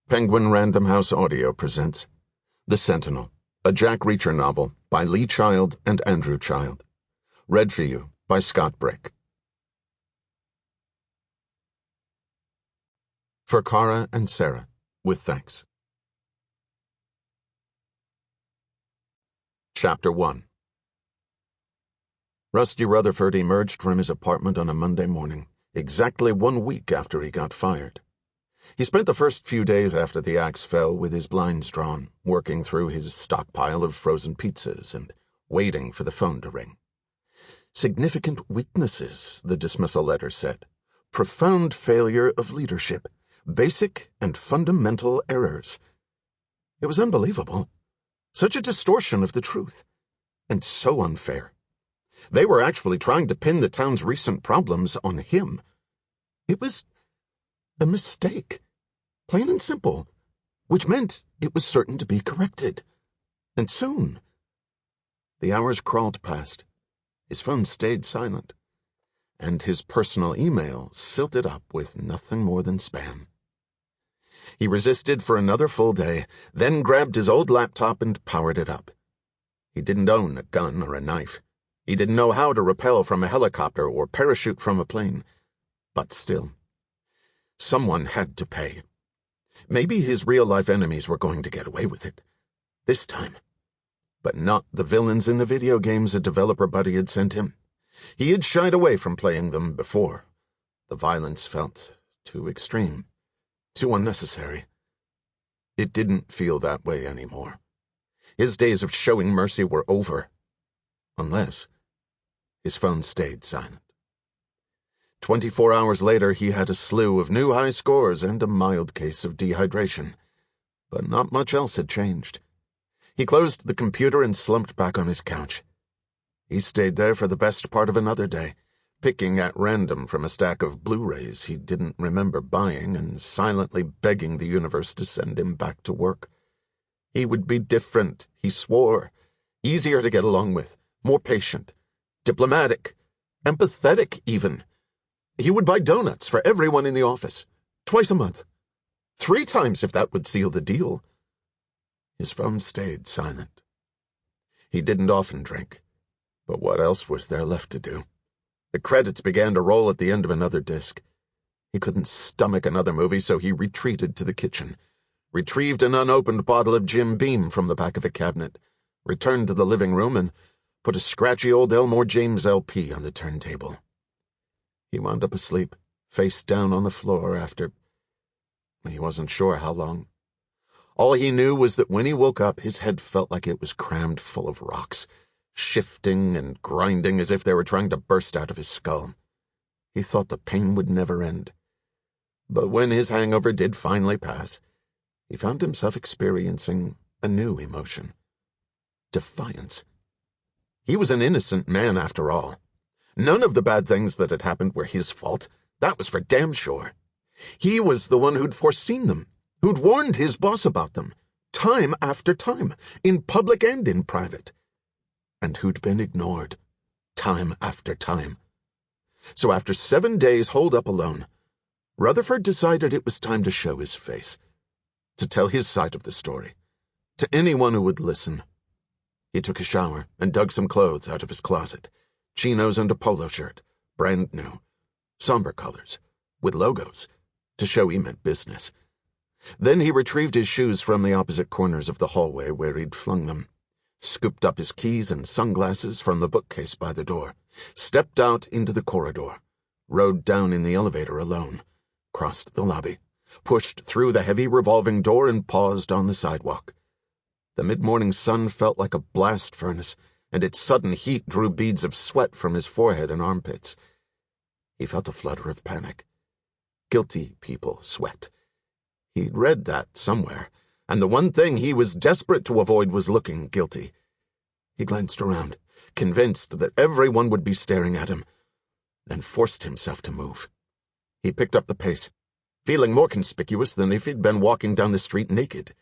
Penguin Random House Audio presents The Sentinel, a Jack Reacher novel by Lee Child and Andrew Child. Read for you by Scott Brick. For Kara and Sarah, with thanks. Chapter 1. Rusty Rutherford emerged from his apartment on a Monday morning, exactly 1 week after he got fired. He spent the first few days after the axe fell with his blinds drawn, working through his stockpile of frozen pizzas and waiting for the phone to ring. Significant weaknesses, the dismissal letter said. Profound failure of leadership. Basic and fundamental errors. It was unbelievable. Such a distortion of the truth. And so unfair. They were actually trying to pin the town's recent problems on him. It was a mistake, plain and simple, which meant it was certain to be corrected. And soon. The hours crawled past. His phone stayed silent, and his personal email silted up with nothing more than spam. He resisted for another full day, then grabbed his old laptop and powered it up. He didn't own a gun or a knife. He didn't know how to rappel from a helicopter or parachute from a plane. But still, someone had to pay. Maybe his real-life enemies were going to get away with it. This time. But not the villains in the video games a developer buddy had sent him. He had shied away from playing them before. The violence felt too extreme, too unnecessary. It didn't feel that way anymore. His days of showing mercy were over. Unless his phone stayed silent. 24 hours later, he had a slew of new high scores and a mild case of dehydration. But not much else had changed. He closed the computer and slumped back on his couch. He stayed there for the best part of another day, picking at random from a stack of Blu-rays he didn't remember buying and silently begging the universe to send him back to work. He would be different, he swore. Easier to get along with, more patient, diplomatic, empathetic even. He would buy donuts for everyone in the office, twice a month. 3 times if that would seal the deal. His phone stayed silent. He didn't often drink, but what else was there left to do? The credits began to roll at the end of another disc. He couldn't stomach another movie, so he retreated to the kitchen, retrieved an unopened bottle of Jim Beam from the back of a cabinet, returned to the living room, and put a scratchy old Elmore James LP on the turntable. He wound up asleep, face down on the floor after he wasn't sure how long. All he knew was that when he woke up, his head felt like it was crammed full of rocks, shifting and grinding as if they were trying to burst out of his skull. He thought the pain would never end. But when his hangover did finally pass, he found himself experiencing a new emotion. Defiance. He was an innocent man after all. None of the bad things that had happened were his fault. That was for damn sure. He was the one who'd foreseen them, who'd warned his boss about them, time after time, in public and in private, and who'd been ignored, time after time. So after 7 days holed up alone, Rutherford decided it was time to show his face, to tell his side of the story, to anyone who would listen. He took a shower and dug some clothes out of his closet. Chinos and a polo shirt, brand new, somber colors, with logos, to show he meant business. Then he retrieved his shoes from the opposite corners of the hallway where he'd flung them, scooped up his keys and sunglasses from the bookcase by the door, stepped out into the corridor, rode down in the elevator alone, crossed the lobby, pushed through the heavy revolving door and paused on the sidewalk. The mid-morning sun felt like a blast furnace, and its sudden heat drew beads of sweat from his forehead and armpits. He felt a flutter of panic. Guilty people sweat. He'd read that somewhere, and the one thing he was desperate to avoid was looking guilty. He glanced around, convinced that everyone would be staring at him, then forced himself to move. He picked up the pace, feeling more conspicuous than if he'd been walking down the street naked.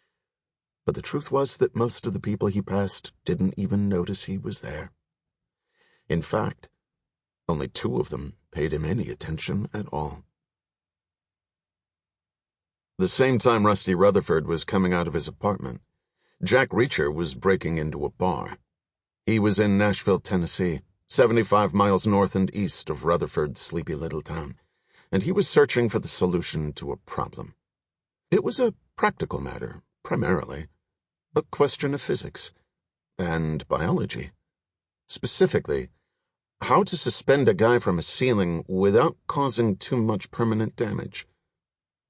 But the truth was that most of the people he passed didn't even notice he was there. In fact, only 2 of them paid him any attention at all. The same time Rusty Rutherford was coming out of his apartment, Jack Reacher was breaking into a bar. He was in Nashville, Tennessee, 75 miles north and east of Rutherford's sleepy little town, and he was searching for the solution to a problem. It was a practical matter, primarily, a question of physics and biology. Specifically, how to suspend a guy from a ceiling without causing too much permanent damage.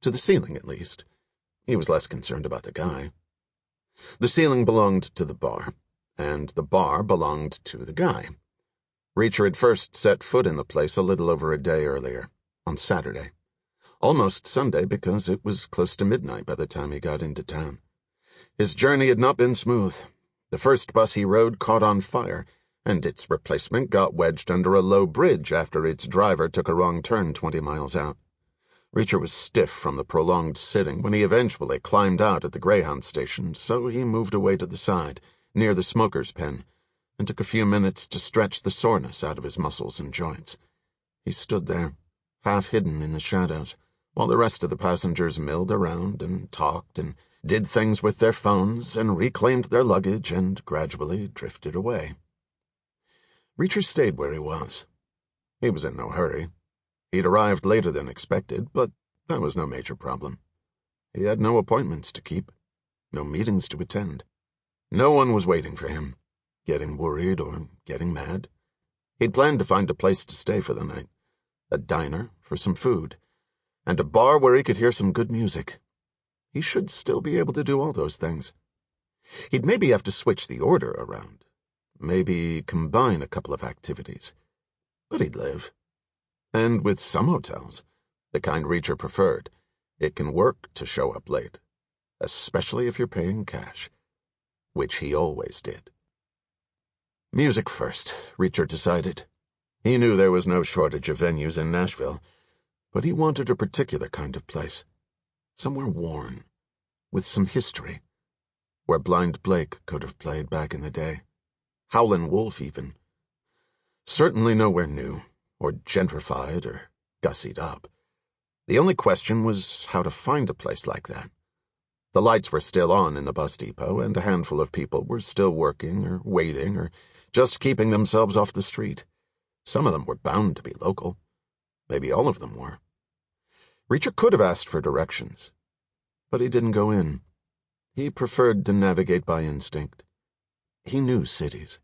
To the ceiling, at least. He was less concerned about the guy. The ceiling belonged to the bar, and the bar belonged to the guy. Reacher had first set foot in the place a little over a day earlier, on Saturday. Almost Sunday, because it was close to midnight by the time he got into town. His journey had not been smooth. The first bus he rode caught on fire, and its replacement got wedged under a low bridge after its driver took a wrong turn 20 miles out. Reacher was stiff from the prolonged sitting when he eventually climbed out at the Greyhound station, so he moved away to the side, near the smoker's pen, and took a few minutes to stretch the soreness out of his muscles and joints. He stood there, half hidden in the shadows, while the rest of the passengers milled around and talked and did things with their phones and reclaimed their luggage and gradually drifted away. Reacher stayed where he was. He was in no hurry. He'd arrived later than expected, but that was no major problem. He had no appointments to keep, no meetings to attend. No one was waiting for him, getting worried or getting mad. He'd planned to find a place to stay for the night, a diner for some food, and a bar where he could hear some good music. He should still be able to do all those things. He'd maybe have to switch the order around, maybe combine a couple of activities. But he'd live. And with some hotels, the kind Reacher preferred, it can work to show up late, especially if you're paying cash, which he always did. Music first, Reacher decided. He knew there was no shortage of venues in Nashville, but he wanted a particular kind of place, somewhere worn, with some history, where Blind Blake could have played back in the day, Howlin' Wolf even. Certainly nowhere new, or gentrified, or gussied up. The only question was how to find a place like that. The lights were still on in the bus depot, and a handful of people were still working or waiting or just keeping themselves off the street. Some of them were bound to be local. Maybe all of them were. Reacher could have asked for directions, but he didn't go in. He preferred to navigate by instinct. He knew cities.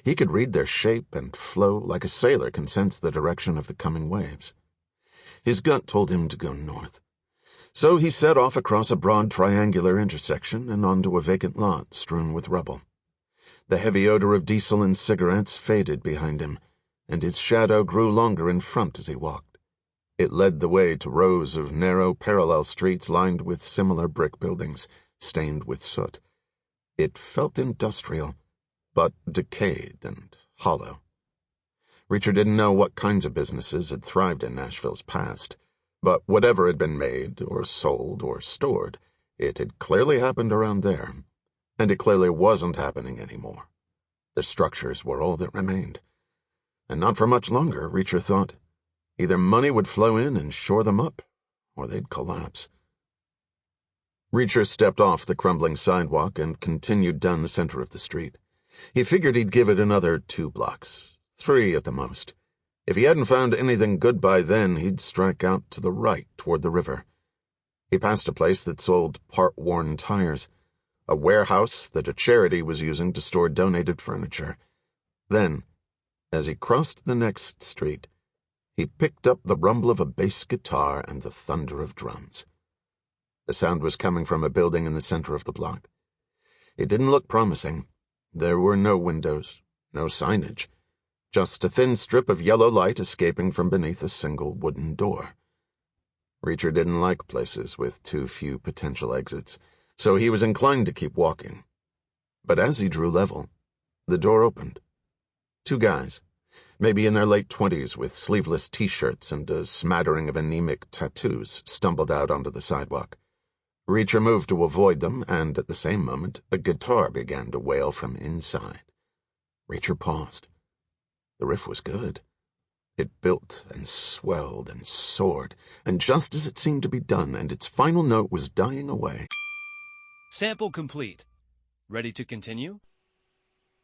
He could read their shape and flow like a sailor can sense the direction of the coming waves. His gut told him to go north. So he set off across a broad triangular intersection and onto a vacant lot strewn with rubble. The heavy odor of diesel and cigarettes faded behind him, and his shadow grew longer in front as he walked. It led the way to rows of narrow parallel streets lined with similar brick buildings, stained with soot. It felt industrial, but decayed and hollow. Reacher didn't know what kinds of businesses had thrived in Nashville's past, but whatever had been made or sold or stored, it had clearly happened around there, and it clearly wasn't happening anymore. The structures were all that remained. And not for much longer, Reacher thought. Either money would flow in and shore them up, or they'd collapse. Reacher stepped off the crumbling sidewalk and continued down the center of the street. He figured he'd give it another 2 blocks, 3 at the most. If he hadn't found anything good by then, he'd strike out to the right toward the river. He passed a place that sold part-worn tires, a warehouse that a charity was using to store donated furniture. Then, as he crossed the next street, he picked up the rumble of a bass guitar and the thunder of drums. The sound was coming from a building in the center of the block. It didn't look promising. There were no windows, no signage, just a thin strip of yellow light escaping from beneath a single wooden door. Reacher didn't like places with too few potential exits, so he was inclined to keep walking. But as he drew level, the door opened. 2 guys, maybe in their late 20s with sleeveless t-shirts and a smattering of anemic tattoos, stumbled out onto the sidewalk. Reacher moved to avoid them, and at the same moment, a guitar began to wail from inside. Reacher paused. The riff was good. It built and swelled and soared, and just as it seemed to be done and its final note was dying away... Sample complete. Ready to continue?